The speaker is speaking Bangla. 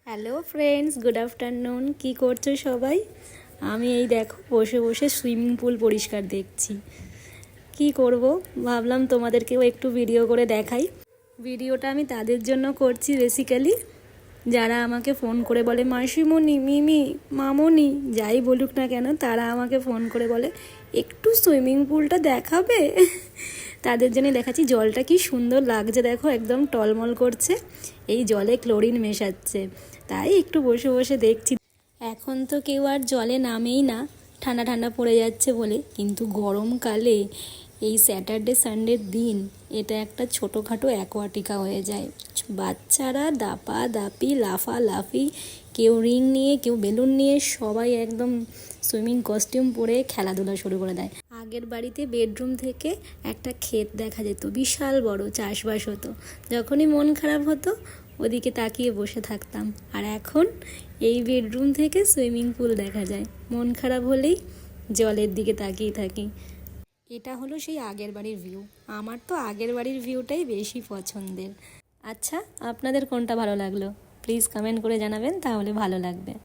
Hello friends, good afternoon. কি করছো সবাই? আমি এই দেখো বসে বসে সুইমিং পুল পরিষ্কার দেখছি। কি করব, ভাবলাম তোমাদেরকেও একটু ভিডিও করে দেখাই। ভিডিওটা আমি তাদের জন্য করছি বেসিক্যালি, যারা আমাকে ফোন করে বলে মাসিমণি, মিমি, মামনি, যাই বলুক না কেন, তারা আমাকে ফোন করে বলে একটু সুইমিং পুলটা দেখাবে। তাদের জন্য দেখাচ্ছি। জলটা কি সুন্দর লাগছে দেখো, একদম টলমল করছে। এই জলে ক্লোরিন মেশাচ্ছে, তাই একটু বসে বসে দেখছি। এখন তো কেউ আর জলে নামেই না, ঠান্ডা ঠান্ডা পড়ে যাচ্ছে বলে। কিন্তু গরমকালে এই স্যাটারডে সানডের দিন এটা একটা ছোটোখাটো অ্যাকোয়াটিকা হয়ে যায়। বাচ্চারা দাপা দাপি, লাফালাফি, কেউ রিং নিয়ে, কেউ বেলুন নিয়ে, সবাই একদম সুইমিং কস্টিউম পরে খেলাধুলা শুরু করে দেয়। আগের বাড়িতে বেডরুম থেকে একটা ক্ষেত দেখা যেত, বিশাল বড়, চাষবাস হতো। যখনই মন খারাপ হতো ওদিকে তাকিয়ে বসে থাকতাম। আর এখন এই বেডরুম থেকে সুইমিং পুল দেখা যায়। মন খারাপ হলেই জলের দিকে তাকিয়ে থাকি। এটা হলো সেই আগের বাড়ির ভিউ। আমার তো আগের বাড়ির ভিউটাই বেশি পছন্দের। আচ্ছা, আপনাদের কোনটা ভালো লাগলো প্লিজ কমেন্ট করে জানাবেন, তাহলে ভালো লাগবে।